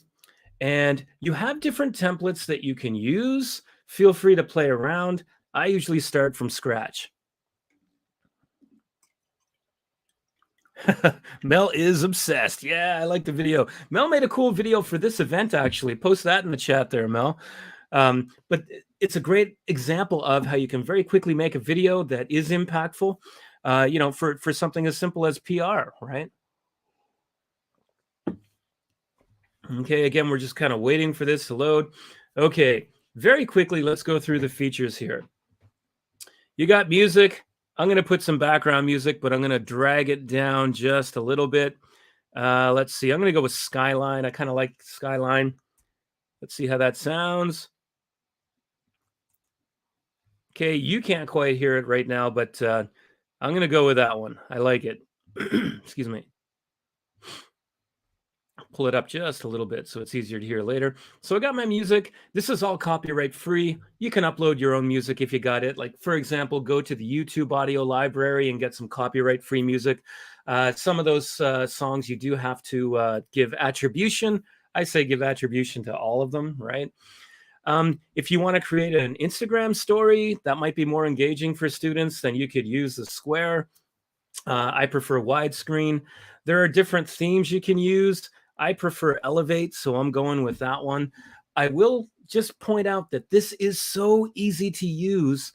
And you have different templates that you can use. Feel free to play around. I usually start from scratch. Mel is obsessed. Yeah, I like the video. Mel made a cool video for this event, actually. Post that in the chat there, Mel. But it's a great example of how you can very quickly make a video that is impactful, for something as simple as PR, right? Okay, again, we're just kind of waiting for this to load. Okay, very quickly, let's go through the features here. You got music. I'm going to put some background music, but I'm going to drag it down just a little bit. Let's see. I'm going to go with Skyline. I kind of like Skyline. Let's see how that sounds. Okay, you can't quite hear it right now, but I'm going to go with that one. I like it. Excuse me. Pull it up just a little bit so it's easier to hear later. So I got my music. This is all copyright free. You can upload your own music if you got it. Like, for example, go to the YouTube audio library and get some copyright free music. Some of those songs you do have to give attribution. I say give attribution to all of them, right? If you want to create an Instagram story that might be more engaging for students, then you could use the square. I prefer widescreen. There are different themes you can use. I prefer Elevate, so I'm going with that one. I will just point out that this is so easy to use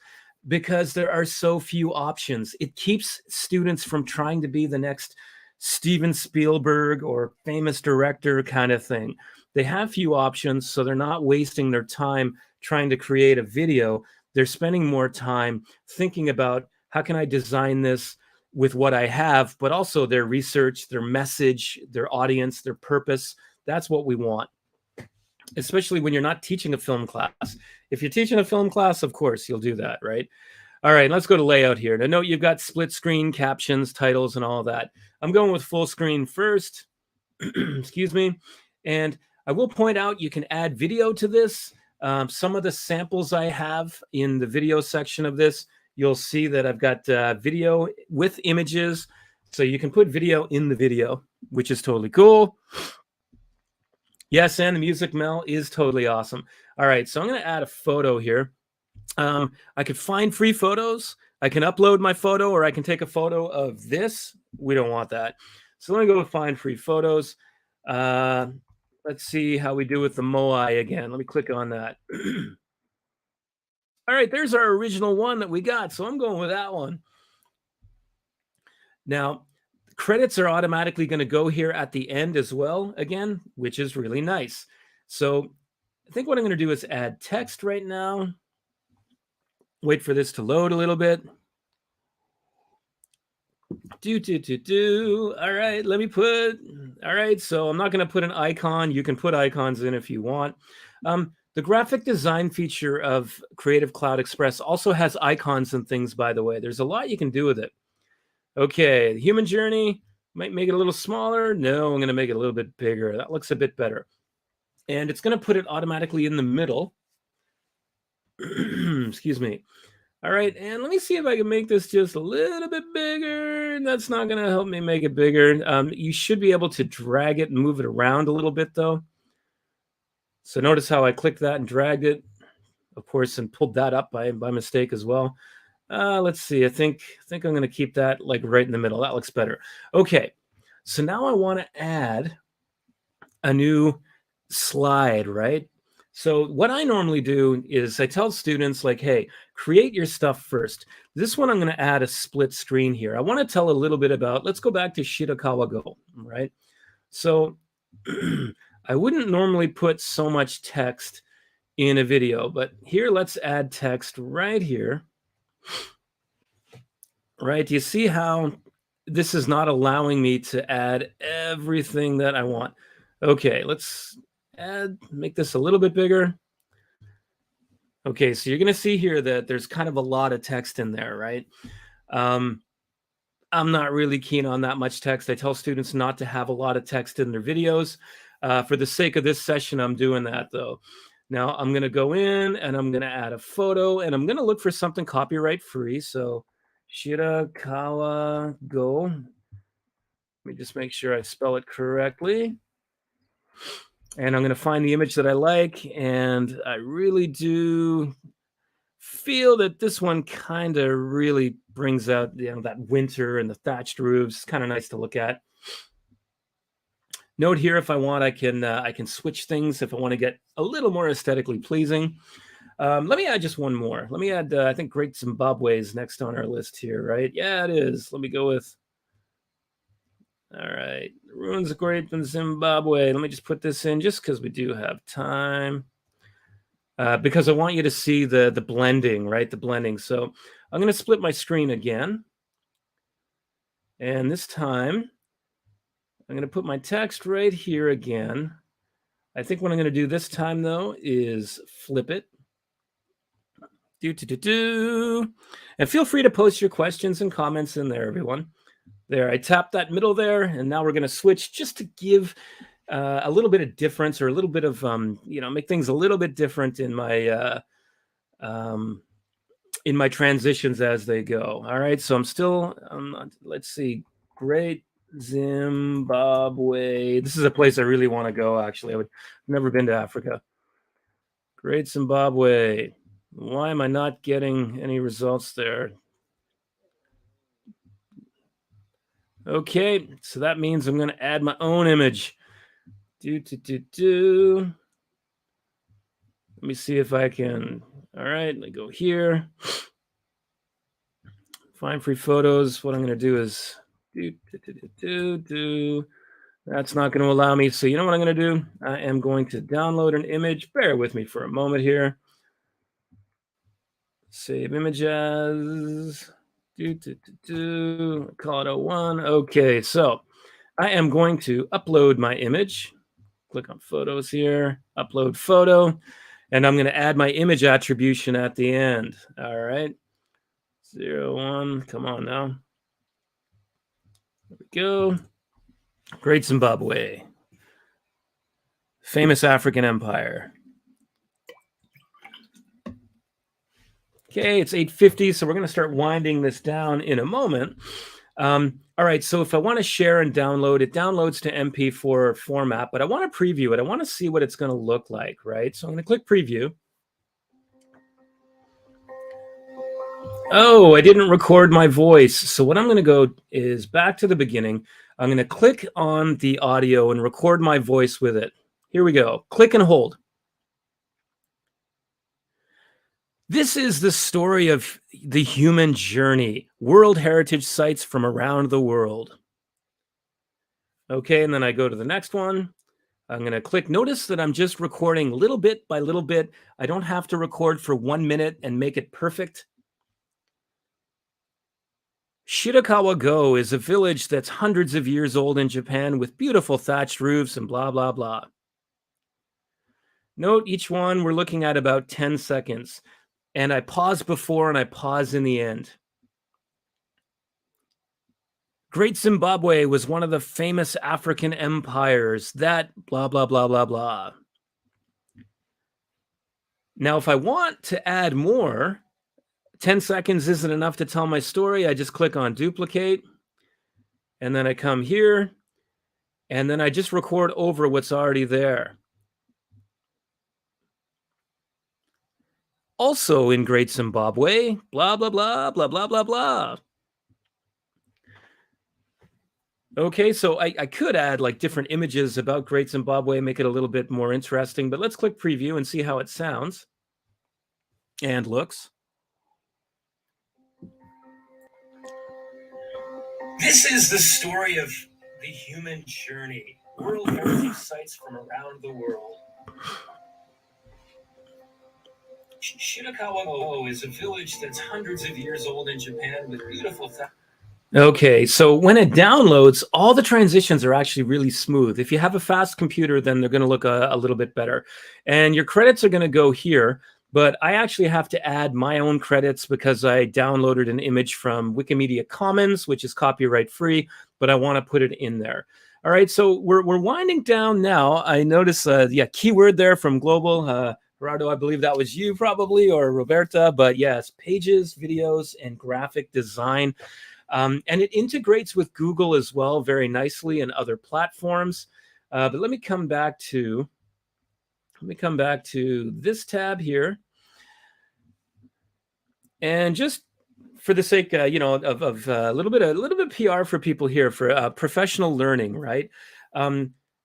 because there are so few options. It keeps students from trying to be the next Steven Spielberg or famous director kind of thing. they have few options, so they're not wasting their time trying to create a video. They're spending more time thinking about how can I design this with what I have, but also their research, their message, their audience, their purpose. That's what we want, especially when you're not teaching a film class. If you're teaching a film class, of course, you'll do that, right? All right, let's go to layout here. Now, note you've got split screen, captions, titles, and all of that. I'm going with full screen first. Excuse me. And I will point out you can add video to this. Some of the samples I have in the video section of this, you'll see that I've got video with images. So you can put video in the video, which is totally cool. Yes, and the music, Mel, is totally awesome. All right, so I'm going to add a photo here. I could find free photos. I can upload my photo, or I can take a photo of this. We don't want that. So let me go find free photos. Let's see how we do with the Moai again. Let me click on that. All right, there's our original one that we got. So I'm going with that one. Now, credits are automatically going to go here at the end as well, again, which is really nice. So I think what I'm going to do is add text right now. Wait for this to load a little bit. All right, let me put, all right, so I'm not going to put an icon. You can put icons in if you want. The graphic design feature of Creative Cloud Express also has icons and things, by the way. There's a lot you can do with it. Okay, the human journey, might make it a little smaller. No, I'm going to make it a little bit bigger. That looks a bit better. And it's going to put it automatically in the middle. Excuse me. All right, and let me see if I can make this just a little bit bigger. That's not going to help me make it bigger. You should be able to drag it and move it around a little bit, though. So notice how I clicked that and dragged it, of course, and pulled that up by mistake as well. Let's see. I think I'm going to keep that like right in the middle. That looks better. Okay, so now I want to add a new slide, right? So what I normally do is I tell students like, hey, create your stuff first. This one, I'm going to add a split screen here. I want to tell a little bit about, let's go back to Shirakawa Go, right? So I wouldn't normally put so much text in a video, but here, let's add text right here. Right, do you see how this is not allowing me to add everything that I want? Okay, let's make this a little bit bigger. Okay, so you're going to see here that there's kind of a lot of text in there, right? I'm not really keen on that much text. I tell students not to have a lot of text in their videos. For the sake of this session, I'm doing that, though. Now, I'm going to go in, and I'm going to add a photo, and I'm going to look for something copyright-free. So Shirakawa Go. Let me just make sure I spell it correctly. And I'm going to find the image that I like. And I really do feel that this one kind of really brings out, that winter and the thatched roofs. It's kind of nice to look at. Note here, if I want, I can switch things if I want to get a little more aesthetically pleasing. Let me add just one more. Let me add, I think Great Zimbabwe is next on our list here, right? Yeah, it is. Let me go with, all right, the ruins of Great Zimbabwe. Let me just put this in just because we do have time. Because I want you to see the blending, right? The blending. So I'm going to split my screen again. And this time, I'm going to put my text right here again. I think what I'm going to do this time, though, is flip it. And feel free to post your questions and comments in there, everyone. There, I tapped that middle there, and now we're going to switch just to give a little bit of difference, or a little bit of, make things a little bit different in my transitions as they go. All right, so I'm still, let's see, Great Zimbabwe. This is a place I really want to go, actually. I've never been to Africa. Great Zimbabwe. Why am I not getting any results there? Okay, so that means I'm going to add my own image. Let me see if I can. All right, let me go here. Find free photos. What I'm going to do is That's not going to allow me. So you know what I'm going to do? I am going to download an image. Bear with me for a moment here. Save image as. Call it 01. Okay, so I am going to upload my image. Click on photos here, upload photo, and I'm going to add my image attribution at the end. All right. 01. Come on now. There we go. Great Zimbabwe. Famous African empire. Okay, it's 8:50, so we're going to start winding this down in a moment. All right, so if I want to share and download, it downloads to MP4 format, but I want to preview it. I want to see what it's going to look like, right? So I'm going to click preview. Oh, I didn't record my voice. So what I'm going to go is back to the beginning. I'm going to click on the audio and record my voice with it. Here we go. Click and hold. This is the story of the human journey, World Heritage Sites from around the world. Okay, and then I go to the next one. I'm going to click. Notice that I'm just recording little bit by little bit. I don't have to record for 1 minute and make it perfect. Shirakawa-go is a village that's hundreds of years old in Japan with beautiful thatched roofs and blah, blah, blah. Note each one, we're looking at about 10 seconds. And I pause before and I pause in the end. Great Zimbabwe was one of the famous African empires that blah, blah, blah, blah, blah. Now, if I want to add more, 10 seconds isn't enough to tell my story. I just click on duplicate, and then I come here, and then I just record over what's already there. Also in Great Zimbabwe, blah, blah, blah, blah, blah, blah, blah. Okay, so I could add like different images about Great Zimbabwe, make it a little bit more interesting, but let's click preview and see how it sounds and looks. This is the story of the human journey, World Heritage Sites from around the world. Shirakawa-go is a village that's hundreds of years old in Japan with beautiful. Okay, so when it downloads, all the transitions are actually really smooth. If you have a fast computer, then they're going to look a little bit better. And your credits are going to go here, but I actually have to add my own credits because I downloaded an image from Wikimedia Commons, which is copyright free, but I want to put it in there. All right, so we're winding down now. I notice, keyword there from Global. Gerardo, I believe that was you probably, or Roberta, but yes, pages, videos, and graphic design. And it integrates with Google as well very nicely and other platforms. But let me come back to this tab here. And just for the sake, of a little bit PR for people here for professional learning, right?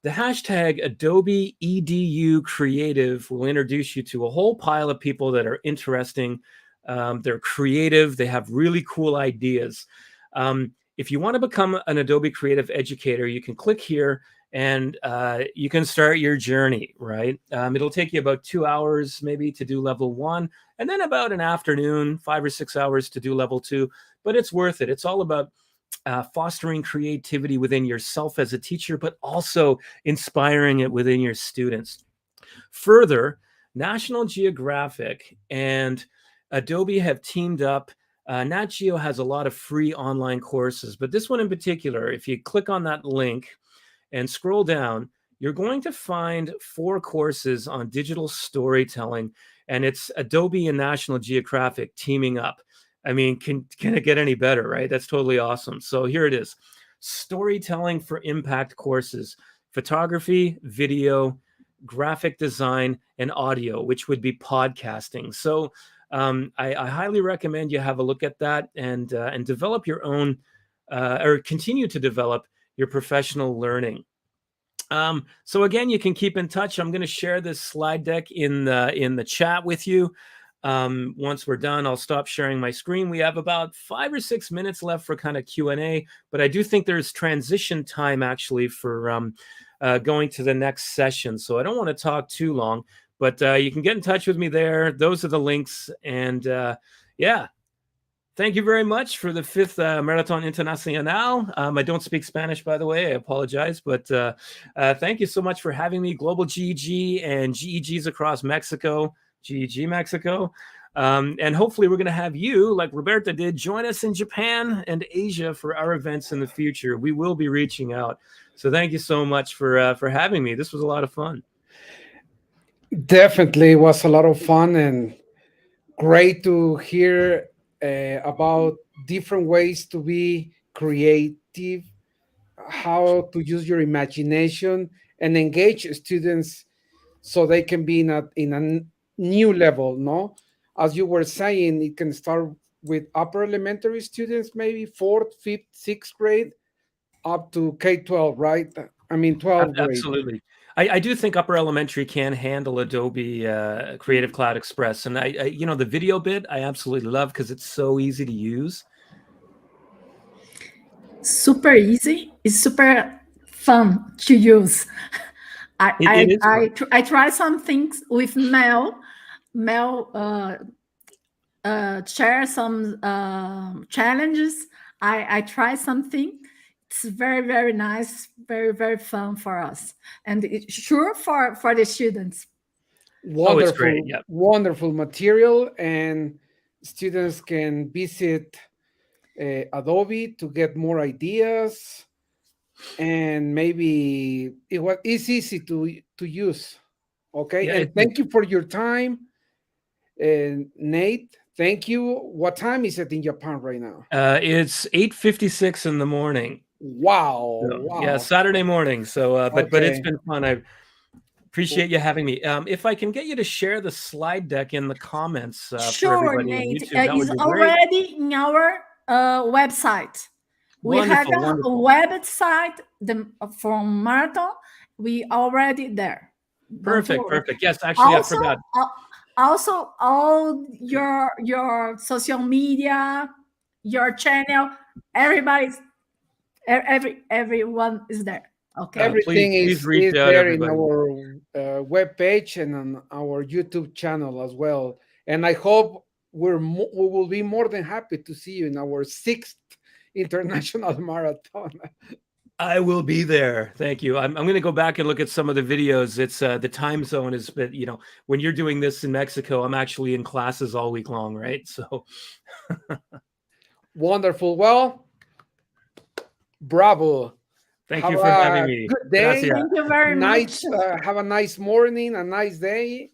The hashtag Adobe EDU Creative will introduce you to a whole pile of people that are interesting. They're creative. They have really cool ideas. If you want to become an Adobe Creative Educator, you can click here and you can start your journey, right? It'll take you about 2 hours maybe to do level 1, and then about an afternoon, 5 or 6 hours to do level 2, but it's worth it. It's all about fostering creativity within yourself as a teacher, but also inspiring it within your students. Further, National Geographic and Adobe have teamed up. Nat Geo has a lot of free online courses, but this one in particular, if you click on that link and scroll down, you're going to find 4 courses on digital storytelling, and it's Adobe and National Geographic teaming up. I mean, can it get any better, right? That's totally awesome. So here it is. Storytelling for Impact courses, photography, video, graphic design, and audio, which would be podcasting. So I highly recommend you have a look at that and develop your own or continue to develop your professional learning. So again, you can keep in touch. I'm going to share this slide deck in the chat with you. Once we're done, I'll stop sharing my screen. We have about 5 or 6 minutes left for kind of Q&A, but I do think there's transition time actually for going to the next session. So I don't want to talk too long, but you can get in touch with me there. Those are the links. And yeah, thank you very much for the 5th Marathon Internacional. I don't speak Spanish, by the way. I apologize. But thank you so much for having me, Global GEG and GEGs across Mexico, GEG Mexico. And hopefully we're going to have you, like Roberta did, join us in Japan and Asia for our events in the future. We will be reaching out. So thank you so much for having me. This was a lot of fun. Definitely was a lot of fun and great to hear about different ways to be creative, how to use your imagination and engage students so they can be in a new level. No, as you were saying, it can start with upper elementary students, maybe 4th, 5th, 6th grade, up to K-12, right? I mean 12th grade. Absolutely. I do think upper elementary can handle Adobe Creative Cloud Express. And I the video bit, I absolutely love because it's so easy to use. Super easy. It's super fun to use. I try some things with Mel. Mel share some challenges. I try something. It's very, very nice, very, very fun for us, and it's sure for the students. Wonderful, great, yep. Wonderful material, and students can visit Adobe to get more ideas, and maybe it's easy to use. Okay, Yeah, and thank you for your time, Nate. Thank you. What time is it in Japan right now? It's 8:56 in the morning. Wow! So, wow. Yeah, Saturday morning. So, but it's Okay. been fun. I appreciate you having me. If I can get you to share the slide deck in the comments for Sure, everybody on Nate. YouTube, that would It's be great. already in our website. We have Wonderful, a wonderful. website from Marathon. We already there. Don't Perfect, worry. perfect. Yes, actually, Also, I forgot. Also, all your social media, your channel, everyone is there. Okay. Everything please reach is out, there in everybody. our web page and on our YouTube channel as well. And I hope we will be more than happy to see you in our 6th international marathon. I will be there. Thank you. I'm going to go back and look at some of the videos. It's the time zone is, when you're doing this in Mexico, I'm actually in classes all week long, right? So Wonderful. Well, bravo. thank Have you for having me. Good day. Gracias. Thank you very Nice. much. Have a nice morning, a nice day.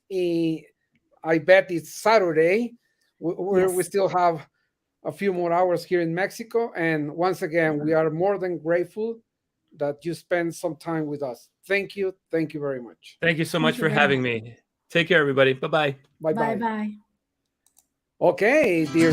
I bet it's Saturday. We still have a few more hours here in Mexico. And once again, we are more than grateful that you spend some time with us. Thank you. Thank you very much. Thank you so much you for very having me. Take care, everybody. Bye-bye. Bye-bye. Bye bye. Okay, dear